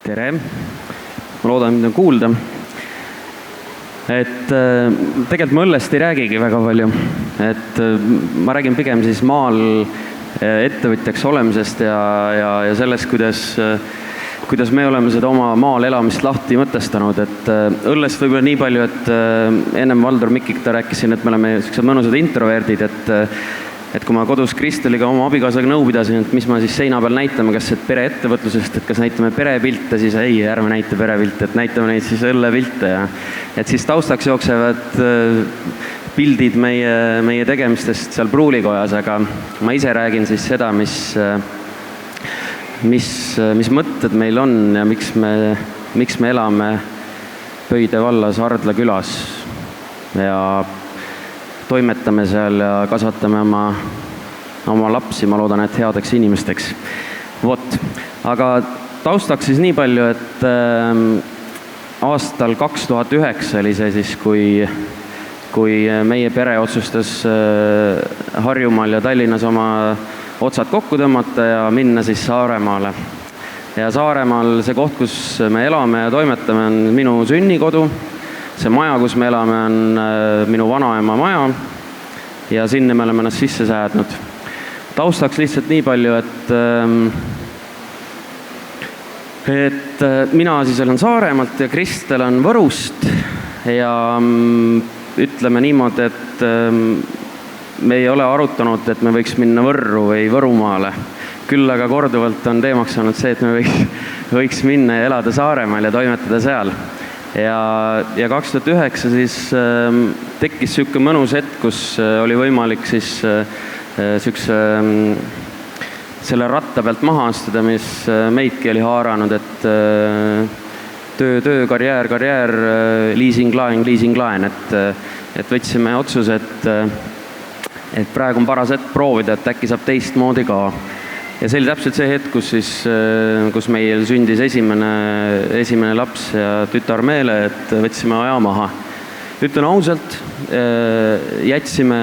Tere! Ma loodan, mind on kuulda. Tegelikult ma õllest ei räägigi väga palju. Ma räägin pigem siis maal ettevõtjaks olemisest ja sellest, kuidas me oleme seda oma maal elamist lahti mõtestanud. Õllest võib-olla nii palju, et ennem Valdur Mikik ta rääkisin, et me oleme sellised mõnusad introverdid, et kui ma kodus Kristeliga oma abikaasaga nõu pidasin, et mis ma siis seina peal näitame, kas pereettevõtlusest, et kas näitame perepilte, siis ei, ärme näita perepilte, et näitame neid siis õllepilte. Et siis taustaks jooksevad pildid meie tegemistest seal pruulikojas, aga ma ise räägin siis seda, mis mõtted meil on ja miks me elame Pöide vallas Ardla külas ja toimetame seal ja kasvatame oma lapsi, ma loodan, et headeks inimesteks. Aga taustaks siis nii palju, et aastal 2009 oli see siis, kui meie pere otsustas Harjumaal ja Tallinnas oma otsad kokku tõmmata ja minna siis Saaremaale. Ja Saaremaal see koht, kus me elame ja toimetame, on minu sünnikodu. See maja, kus me elame, on minu vanaema maja ja sinna me oleme ennast sisse säädnud. Taustaks lihtsalt nii palju, et mina siis olen Saaremaalt ja Kristel on Võrust ja ütleme niimoodi, et me ei ole arutanud, et me võiks minna Võrru või Võrumaale. Küll aga korduvalt on teemaks olnud see, et me võiks minna ja elada Saaremaal ja toimetada seal. Ja 2009 siis tekkis selline mõnus hetk, kus oli võimalik siis selle ratta pealt maha astuda, mis meidki oli haaranud, et töö, karjäär, leasing-laen, et võtsime otsuse, et praegu on paras hetk proovida, et äkki saab teistmoodi ka. Ja see oli täpselt see hetk, kus meil sündis esimene laps ja tütar Meele, et võtsime aja maha. Ütlen ausalt, jätsime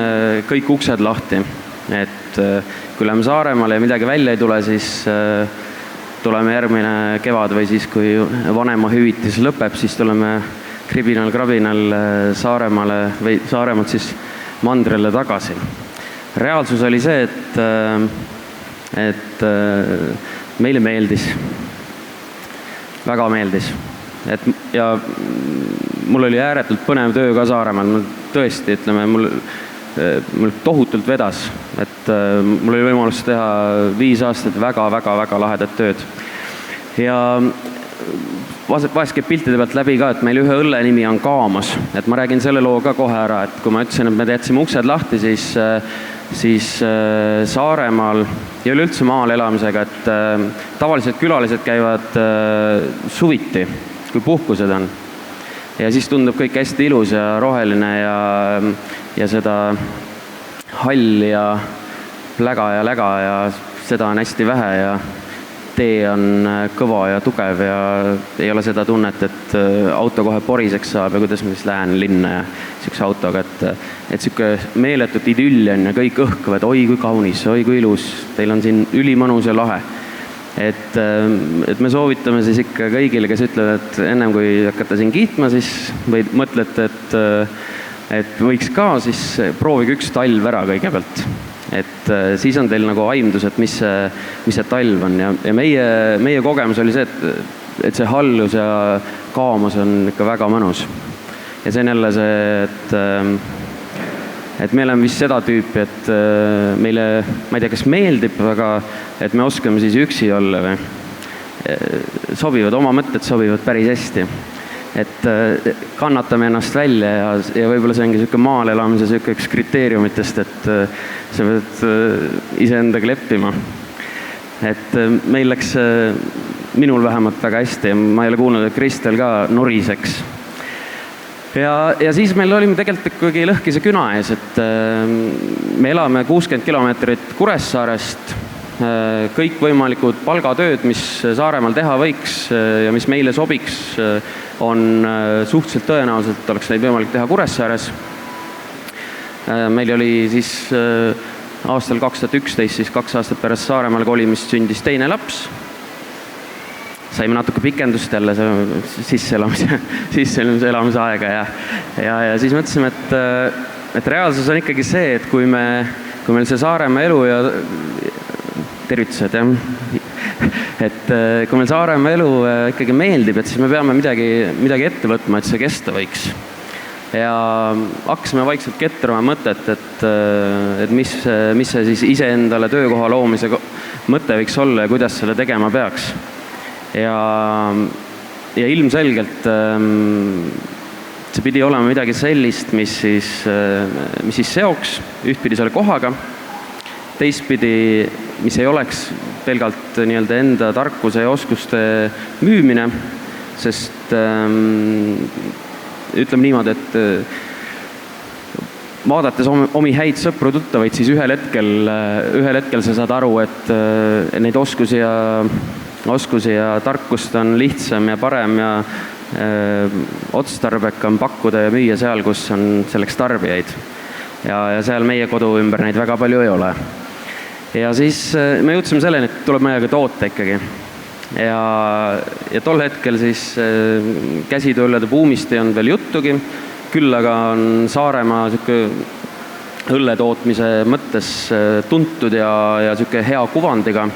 kõik uksed lahti. Et kui läheme Saaremaale ja midagi välja ei tule, siis tuleme järgmine kevad või siis, kui vanema hüvitis lõpeb, siis tuleme kribinal-krabinal Saaremaalt siis mandrele tagasi. Reaalsus oli see, et meile meeldis, väga meeldis. Ja mul oli ääretult põnev töö ka Saaremaal, tõesti, ütleme, mul tohutult vedas, et mul oli võimalus teha 5 aastat väga lahedat tööd. Ja vahest käib piltide pealt läbi ka, et meil ühe õlle nimi on Kaamos, et ma räägin selle loo ka kohe ära, et kui ma ütlesin, et me jätsime uksed lahti, siis Saaremaal ja üleüldse maal elamisega, et tavaliselt külalised käivad suviti, kui puhkused on. Ja siis tundub kõik hästi ilus ja roheline ja seda halli ja pläga ja läga ja seda on hästi vähe ja tee on kõva ja tugev ja ei ole seda tunnet, et auto kohe poriseks saab ja kuidas ma siis lähen linna ja siukse autoga, et siuke meeletut idülli on ja kõik õhkavad, oi kui kaunis, oi kui ilus, teil on siin ülimõnus ja lahe. Et me soovitame siis ikka kõigile, kes ütlevad, et ennem kui hakata siin kiitma, siis või mõtlete, et võiks ka, siis proovige üks talv ära kõigepealt. Et siis on teil nagu aimdus, et mis see talv on ja meie kogemus oli see, et see hallus ja Kaamos on ikka väga mõnus. Ja see on jälle see, et me oleme vist seda tüüpi, et meile, ma ei tea, kas meeldib, aga et me oskame siis üksi olla või sobivad, oma mõtted sobivad päris hästi. Et kannatame ennast välja ja võib-olla see ongi selline maal elamise üks kriteeriumitest, et sa pead iseendaga leppima. Et meil läks minul vähemalt väga hästi ja ma ei ole kuulnud, et Kristel ka nuriseks. Ja siis meil olime tegelikult ikkagi lõhkise küna ees, et me elame 60 kilomeetrit Kuressaarest, kõik võimalikud palgatööd, mis Saaremaal teha võiks ja mis meile sobiks, on suhteliselt tõenäoliselt oleks neid võimalik teha Kuressaares. Meil oli siis aastal 2011, siis 2 aastat pärast Saaremaal kolimist sündis teine laps. saime natuke pikendust jälle sisseelamise aega ja siis mõtlesime, et reaalsus on ikkagi see, et kui meil see Saaremaa elu ja tervitused, et kui meil Saaremaa elu ikkagi meeldib, et siis me peame midagi ette võtma, et see kesta võiks. Ja hakkasime vaikselt kettrama mõtet, et mis see siis iseendale töökoha loomise mõte võiks olla ja kuidas selle tegema peaks. Ja ilmselgelt see pidi olema midagi sellist, mis siis seoks ühtpidi selle kohaga, teistpidi, mis ei oleks pelgalt nii-öelda enda tarkuse ja oskuste müümine, sest ütleme niimoodi, et vaadates omi häid sõpru tuttavaid, siis ühel hetkel sa saad aru, et neid oskusi ja tarkust on lihtsam ja parem ja otstarbekam pakkuda ja müüa seal, kus on selleks tarbijaid. Ja seal meie kodu ümber neid väga palju ei ole. Ja siis me jõudsime selleni, et tuleb meiega toota ikkagi. Ja tol hetkel siis käsitööõllede buumist ei olnud veel juttugi, küll aga on Saaremaa õlle tootmise mõttes tuntud ja hea kuvandiga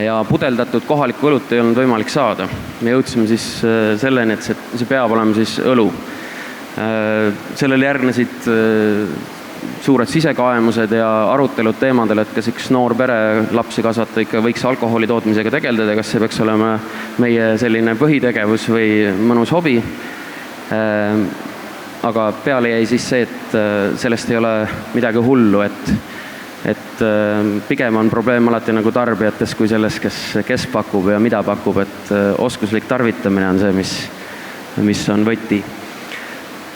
ja pudeldatud kohalikku õlut ei olnud võimalik saada. Me jõudsime siis selleni, et see peab olema siis õlu. Sellele järgnesid suured sisekaemused ja arutelud teemadel, et kas üks noor pere lapsi kasvatada ikka võiks alkoholi tootmisega tegeleda, kas see peaks olema meie selline põhitegevus või mõnus hobi. Aga peale jäi siis see, et sellest ei ole midagi hullu, et pigem on probleem alati nagu tarbijates kui selles, kes pakub ja mida pakub, et oskuslik tarvitamine on see, mis on võti.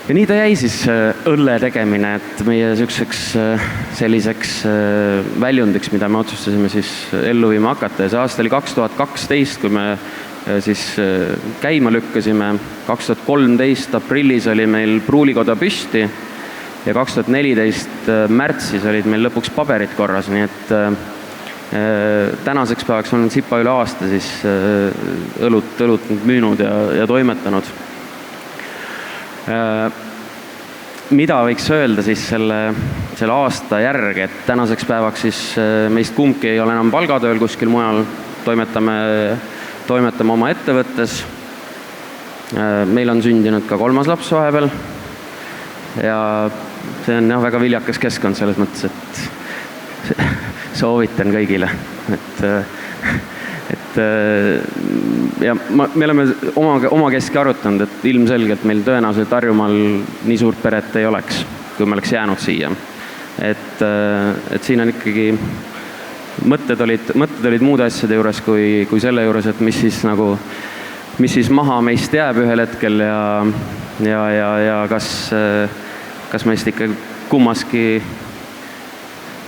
Ja nii ta jäi siis õlle tegemine, et meie selliseks väljundiks, mida me otsustasime siis ellu viima hakata. Ja see aasta oli 2012, kui me siis käima lükkasime. 2013 aprillis oli meil pruulikoda püsti ja 2014 märtsis olid meil lõpuks paberid korras, nii et tänaseks päevaks on Sipa üle aasta siis õlut müünud ja toimetanud. Mida võiks öelda siis selle aasta järg, et tänaseks päevaks siis meist kumbki ei ole enam palgatööl kuskil mujal, toimetame oma ettevõttes. Meil on sündinud ka 3. laps vahepeal ja see on väga viljakas keskkond selles mõttes, et soovitan kõigile, ja me oleme oma keski arutanud, et ilmselgelt meil tõenäoliselt Harjumaal nii suurt peret ei oleks, kui me oleks jäänud siia. Et siin on ikkagi mõtted olid muude asjade juures kui selle juures, et mis siis maha meist jääb ühel hetkel ja kas meist ikka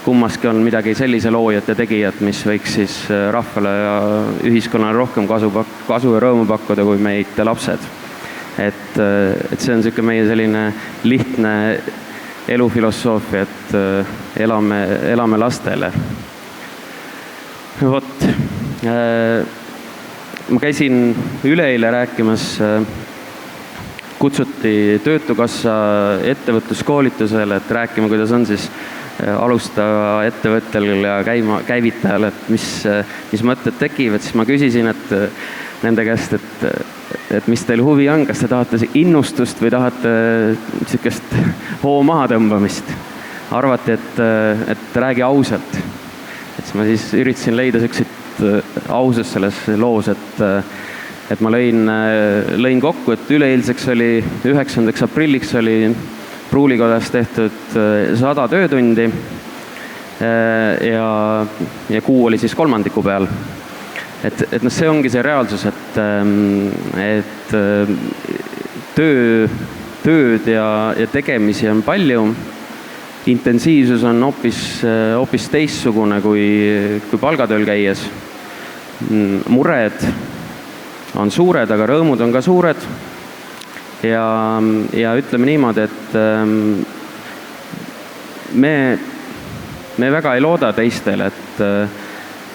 kummaski on midagi sellise loojat ja tegijat, mis võiks siis rahvale ja ühiskonnale rohkem kasu ja rõõmu pakkuda kui meid lapsed. Et see on meie selline lihtne elufilosoofia, et elame lastele. Vot, ma käisin üleeile rääkimas, kutsuti Töötukassa ettevõtluskoolitusele, et rääkima, kuidas on siis alustava ettevõttel ja käivitajal, et mis mõtted tekivad, siis ma küsisin nende käest, et mis teil huvi on, kas te tahate innustust või tahate sihukest hoo maha tõmbamist. Arvati, et räägi ausalt. Et ma siis üritasin leida sihukest ausust selles loos, et ma lõin kokku, et üleeilseks oli 9. aprilliks oli pruulikodas tehtud 100 töötundi ja kuu oli siis kolmandiku peal. Et see ongi see reaalsus, et tööd ja tegemisi on palju, intensiivsus on hoopis teistsugune kui palgatööl käies. Mured on suured, aga rõõmud on ka suured. Ja ütleme niimoodi, et me väga ei looda teistele,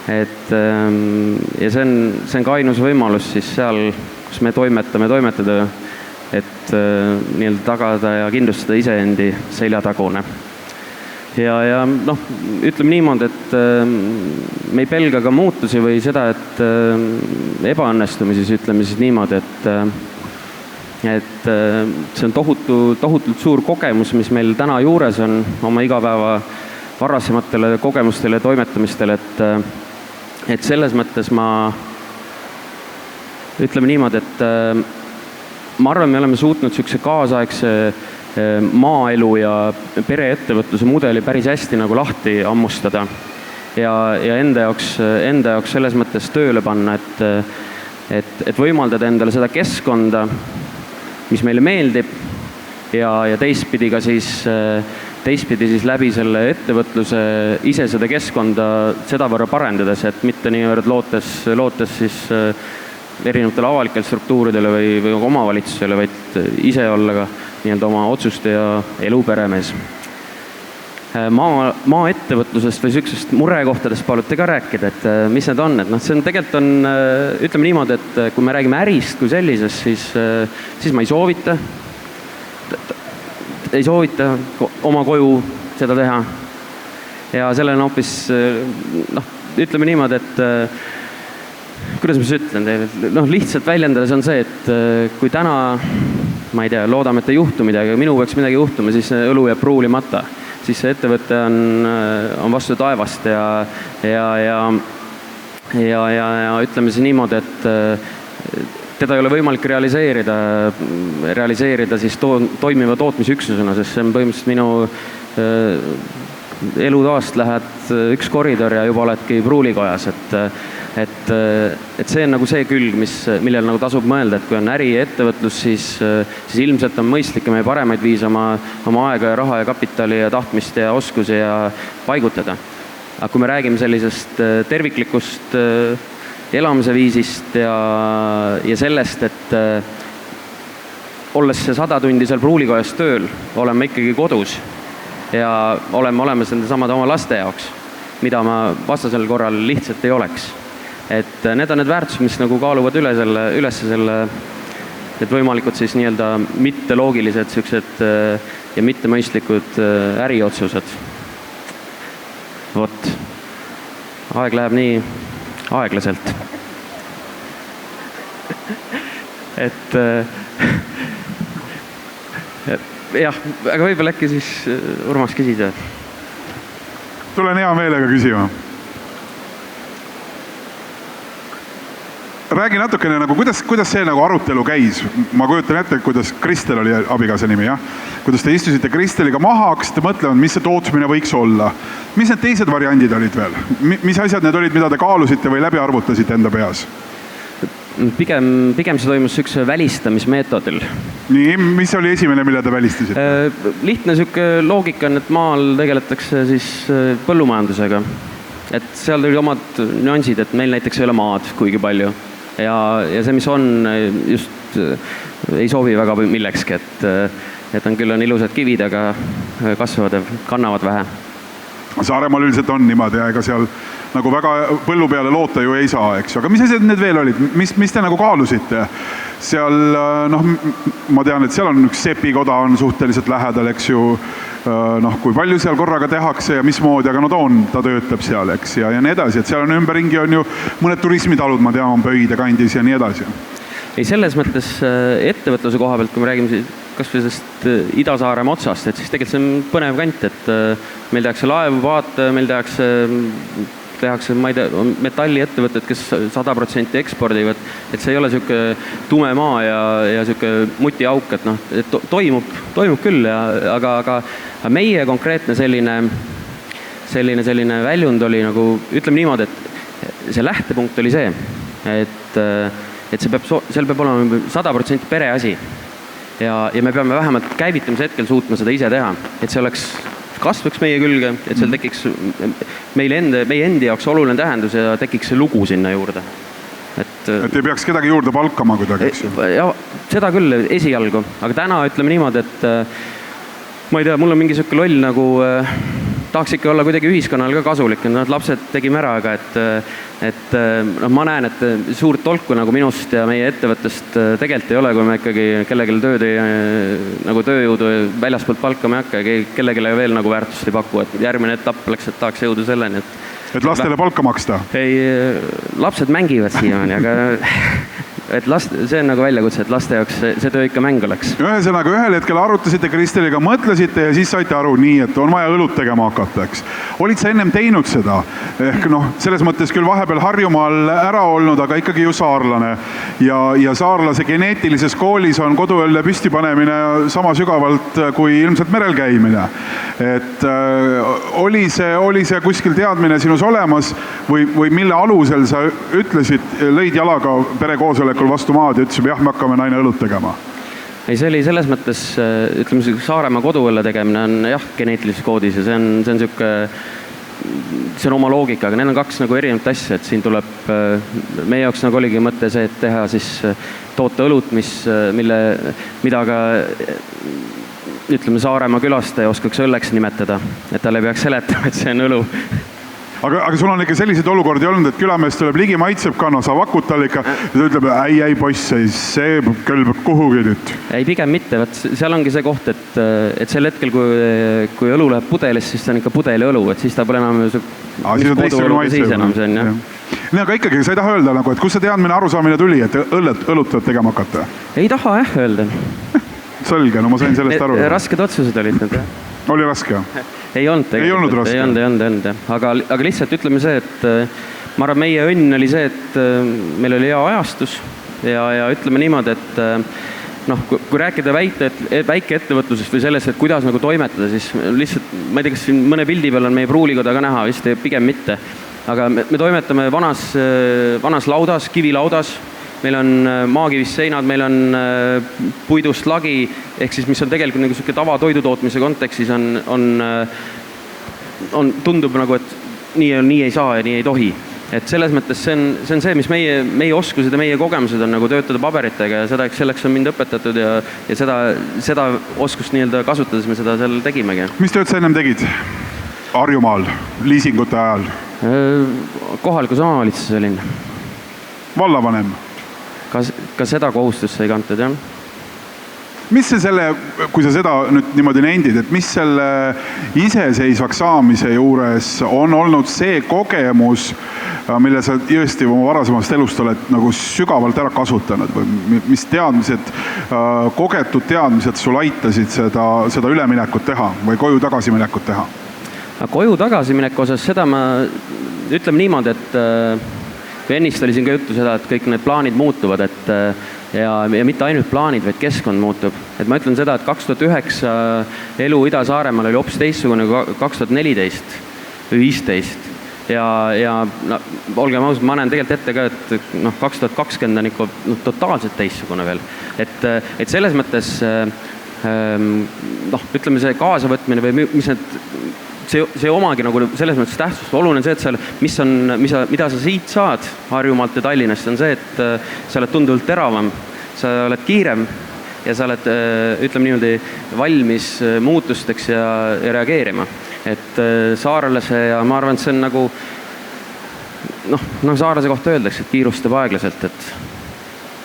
ja see on ka ainus võimalus siis seal, kus me toimetada, et nii-öelda tagada ja kindlustada iseendi seljatagune. Ja noh, ütleme niimoodi, et me ei pelga ka muutusi või seda, et ebaõnnestumisi, ütleme siis niimoodi, et see on tohutult suur kogemus, mis meil täna juures on oma igapäeva varasematele kogemustele ja toimetamistele, et selles mõttes ütleme niimoodi, et ma arvan, me oleme suutnud sihukese kaasaegse maaelu ja pereettevõtluse mudeli päris hästi nagu lahti ammustada ja enda jaoks selles mõttes tööle panna, et võimaldada endale seda keskkonda, mis meile meeldib ja teistpidi siis läbi selle ettevõtluse ise seda keskkonda sedavõrra parendades, et mitte niivõrd lootes siis erinevatele avalikele struktuuridele või omavalitsusele, vaid ise olla ka nii-öelda oma otsuste ja elu peremees. Maaettevõtlusest või sihukesest murekohtadest palute ka rääkida, et mis need on, et see on tegelikult ütleme niimoodi, et kui me räägime ärist kui sellisest, siis ma ei soovita oma koju seda teha. Ja sellel on hoopis, ütleme niimoodi, et kuidas ma ütlen teile, lihtsalt väljendades on see, et kui täna, ma ei tea, loodame, et ei juhtu midagi, aga minu peaks midagi juhtuma, siis õlu jääb pruulimata. Siis see ettevõte on vastu taevast ja ütleme siis niimoodi, et teda ei ole võimalik realiseerida siis toimiva tootmisüksusena, sest see on põhimõtteliselt minu elutoast lähed üks koridor ja juba oledki pruulikojas, et see on nagu see külg, millel nagu tasub mõelda, et kui on äri ja ettevõtlus, siis ilmselt on mõistlik ja meie paremaid viis oma aega ja raha ja kapitali ja tahtmist ja oskusi ja paigutada. Aga kui me räägime sellisest terviklikust elamise viisist ja sellest, et olles see 100 tundi seal pruulikojas tööl, oleme ikkagi kodus ja oleme olemas nende samade oma laste jaoks, mida ma vastasel korral lihtsalt ei oleks. Et need on need väärtused, mis nagu kaaluvad üles selle, et võimalikud siis nii-öelda mitteloogilised siuksed ja mittemõistlikud äriotsused. Vot, aeg läheb nii aeglaselt. Et jah, aga võib-olla äkki siis Urmas küsida. Tulen hea meelega küsima. Räägi natukene, nagu, kuidas see nagu arutelu käis. Ma kujutan ette, kuidas Kristel oli abikaasa nimi, jah? Kuidas te istusite Kristeliga maha, hakkasite mõtlema, mis see tootmine võiks olla. Mis need teised variandid olid veel? Mis asjad need olid, mida te kaalusite või läbi arvutasite enda peas? Pigem see toimus sihukese välistamismeetodil. Nii, mis oli esimene, mille te välistasite? Lihtne sihuke loogika on, et maal tegeletakse siis põllumajandusega. Et seal tuli omad nüansid, et meil näiteks ei ole maad kuigi palju. Ja see, mis on, just ei soovi väga millekski, et on küll ilusad kivid, aga kasvavad ja kannavad vähe. Saaremaal üldiselt on niimoodi, ega seal nagu väga põllu peale loota ju ei saa, eks ju. Aga mis asjad need veel olid? Mis te nagu kaalusite? Seal, ma tean, et seal on üks sepikoda on suhteliselt lähedal, eks ju. Kui palju seal korraga tehakse ja mismoodi, aga ta töötab seal, eks, ja nii edasi. Et seal on ümberringi on ju mõned turismitalud, ma tean, on Pöide kandis ja nii edasi. Ei, selles mõttes ettevõtluse koha pealt, kui me räägime kas või sellest Ida-Saaremaa otsast, et siis tegelikult see on põnev kant, et meil tehakse laevu, vaata, meil tehakse, ma ei tea, metalliettevõtted, kes 100% ekspordivad, et see ei ole sihuke tume maa ja sihuke mutiauk, et toimub küll, aga meie konkreetne selline väljund oli nagu, ütleme niimoodi, et see lähtepunkt oli see, et seal peab olema 100% pere asi ja me peame vähemalt käivitamise hetkel suutma seda ise teha, et see kasvaks meie külge, et seal tekiks meie endi jaoks oluline tähendus ja tekiks see lugu sinna juurde. Et ei peaks kedagi juurde palkama kuidagi, eks ju? Ja, seda küll esialgu, aga täna ütleme niimoodi, et ma ei tea, mul on mingi siuke loll nagu tahaks ikka olla kuidagi ühiskonnal ka kasulik, et lapsed tegime ära, aga ma näen, et suurt tolku nagu minust ja meie ettevõttest tegelikult ei ole, kui me ikkagi kellegile nagu tööjõudu väljaspoolt palkama ei hakka ja kellegile veel nagu väärtust ei paku, et järgmine etapp läks, et tahaks jõuda selleni, et lastele palka maksta? Ei, lapsed mängivad siiamaani, aga see on nagu väljakutse, et laste jaoks see töö ikka mäng oleks. Ühesõnaga, ühel hetkel arutasite Kristeliga, mõtlesite ja siis saite aru nii, et on vaja õlut tegema hakata, eks. Olid sa ennem teinud seda? Ehk selles mõttes küll vahepeal Harjumaal ära olnud, aga ikkagi ju saarlane. Ja saarlase geneetilises koolis on koduõlle püsti panemine sama sügavalt kui ilmselt merel käimine. Et oli see kuskil teadmine sinus olemas või mille alusel sa ütlesid, lõid jalaga perekoosolekul vastu maad ja ütlesid, jah, me hakkame naine õlut tegema? Ei, see oli selles mõttes, ütleme, Saaremaa koduõlle tegemine on jah, geneetilises koodis ja see on oma loogika, aga need on kaks nagu erinevat asja, et siin tuleb, meie jaoks nagu oligi mõte see, et teha siis toota õlut, mida ka ütleme, Saaremaa külastaja oskaks õlleks nimetada, et tal ei peaks seletama, et see on õlu. Aga sul on ikka selliseid olukordi olnud, et külamees tuleb ligi, maitseb kanna, sa vakud tal ikka ja ta ütleb, ei poiss, see kõlbab kuhugi nüüd. Ei, pigem mitte, seal ongi see koht, et sel hetkel, kui õlu läheb pudelist, siis ta on ikka pudeli õlu, et siis ta pole enam Nii, aga ikkagi, sa ei taha öelda, et kus see teadmine arusaamine tuli, et õlut tuleb tegema hakata? Ei taha öelda. Selge, no ma sain sellest aru. Rasked otsused olid need. Oli raske? Ei olnud tegelikult. Ei olnud. Aga lihtsalt ütleme see, et ma arvan, meie õnn oli see, et meil oli hea ajastus ja ütleme niimoodi, et kui rääkida väike ettevõtlusest või sellest, et kuidas nagu toimetada, siis lihtsalt, ma ei tea, kas siin mõne pildi peal on meie pruulikoda ka näha, vist pigem mitte. Aga me toimetame vanas laudas, kivilaudas. Meil on maakivist seinad, meil on puidust lagi, ehk siis mis on tegelikult nagu selline tava toidutootmise kontekstis tundub nagu, et nii ei saa ja nii ei tohi. Et selles mõttes see on see, mis meie oskused ja meie kogemused on nagu töötada paberitega ja selleks on mind õpetatud ja seda oskust nii-öelda kasutades me seda seal tegimegi. Mis tööd sa ennem tegid Harjumaal liisingute ajal? Kohalikus omavalitsuses olin. Vallavanem? Ka seda kohustust sai kantud, jah. Mis see kui sa seda nüüd niimoodi nendid, et mis selle iseseisvaks saamise juures on olnud see kogemus, mille sa tõesti oma varasemast elust oled nagu sügavalt ära kasutanud või mis teadmised, kogetud teadmised sul aitasid seda üleminekut teha või koju tagasiminekut teha? Koju tagasimineku osas seda ma ütleme niimoodi, et kui ennist oli siin ka juttu seda, et kõik need plaanid muutuvad, ja mitte ainult plaanid, vaid keskkond muutub. Et ma ütlen seda, et 2009 elu Ida-Saaremaal oli hoopis teistsugune kui 2014 või 2015. Ja olgem ausad, ma näen tegelikult ette ka, et 2020 on ikka totaalselt teistsugune veel. Et selles mõttes, ütleme see kaasavõtmine või mis see omagi nagu selles mõttes tähtsust. Oluline see, et mida sa siit saad Harjumaalt ja Tallinnast, on see, et sa oled tunduvalt teravam, sa oled kiirem ja sa oled, ütleme niimoodi, valmis muutusteks ja reageerima. Et saarlase ja ma arvan, et see on nagu, saarlase kohta öeldakse, et kiirustab aeglaselt,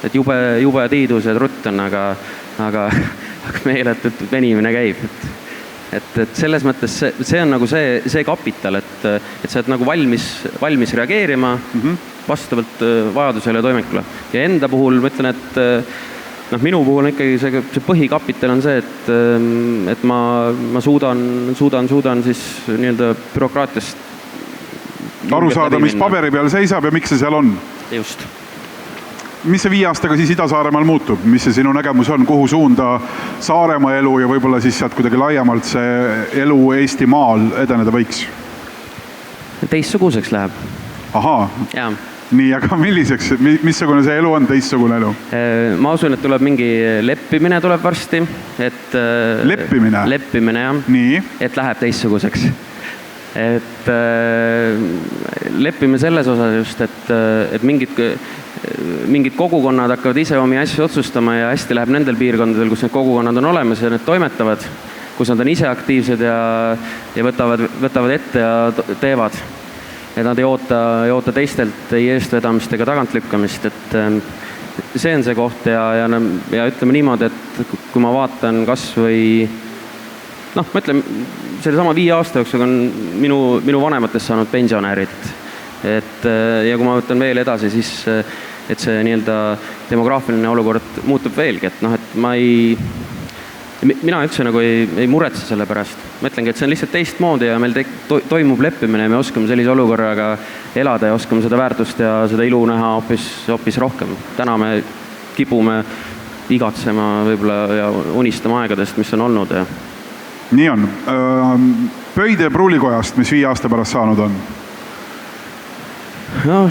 et jube tiidus ja trutt on, aga meeletult venimine käib. Et selles mõttes see on nagu see kapital, et sa oled nagu valmis reageerima vastavalt vajadusele ja toimekule. Ja enda puhul ma ütlen, et minu puhul ikkagi see põhikapital on see, et ma suudan siis nii-öelda bürokraatiast aru saada, mis paberi peal seisab ja miks see seal on. Just. Mis see 5 aastaga siis Ida-Saaremaal muutub? Mis see sinu nägemus on? Kuhu suunda Saaremaa elu ja võib-olla siis sealt kuidagi laiemalt see elu Eesti maal edeneda võiks? Teistsuguseks läheb. Ahaa. Jaa. Nii, aga milliseks? Missugune see elu on teistsugune elu? Ma usun, et tuleb mingi leppimine tuleb varsti. Leppimine? Leppimine, jah. Nii? Et läheb teistsuguseks. Et leppime selles osas just, et mingid kogukonnad hakkavad ise omi asju otsustama ja hästi läheb nendel piirkondadel, kus need kogukonnad on olemas ja need toimetavad, kus nad on ise aktiivsed ja võtavad ette ja teevad. Et nad ei oota teistelt ei eestvedamist ega tagantlükkamist, et see on see koht ja ütleme niimoodi, et kui ma vaatan kas või ma ütlen, selle sama 5 aasta jooksul on minu vanematest saanud pensionärid. Ja kui ma võtan veel edasi, siis et see nii-öelda demograafiline olukord muutub veelgi, et mina üldse nagu ei muretse selle pärast. Ma ütlengi, et see on lihtsalt teistmoodi ja meil toimub leppimine ja me oskame sellise olukorraga elada ja oskame seda väärtust ja seda ilu näha hoopis rohkem. Täna me kipume igatsema võib-olla ja unistama aegadest, mis on olnud. Ja. Nii on. Pöide Pruulikojast, mis 5 aasta pärast saanud on?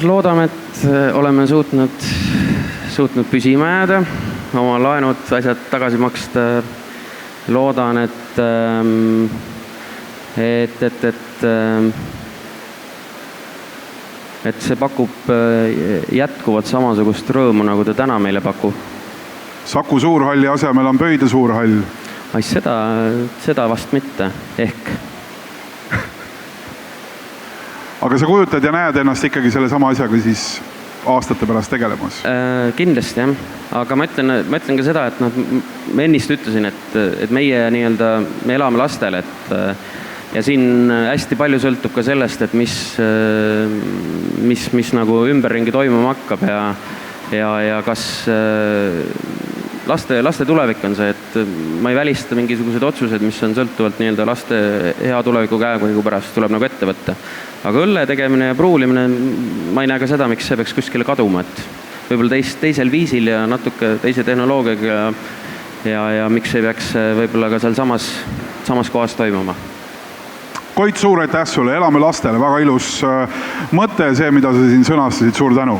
Loodame, et oleme suutnud püsima jääda, oma laenud, asjad tagasi maksta. Loodan, et see pakub jätkuvat samasugust rõõmu, nagu ta täna meile pakub. Saku Suurhalli asemel on Pöide Suurhall. Seda vast mitte, ehk. Aga sa kujutad ja näed ennast ikkagi selle sama asjaga siis aastate pärast tegelemas? Kindlasti, jah. Aga ma ütlen ka seda, et ma ennist ütlesin, et meie nii-öelda, me elame lastel, ja siin hästi palju sõltub ka sellest, et mis nagu ümberringi toimuma hakkab ja kas laste tulevik on see, et ma ei välista mingisugused otsused, mis on sõltuvalt nii-öelda laste hea tuleviku käekäigu pärast tuleb nagu ette võtta. Aga õlle tegemine ja pruulimine, ma ei näe ka seda, miks see peaks kuskile kaduma, et võib-olla teisel viisil ja natuke teise tehnoloogiaga ja miks ei peaks võib-olla ka seal samas kohas toimuma. Koit, suur aitäh sulle, elame lastele, väga ilus mõte, see, mida sa siin sõnastasid, suur tänu!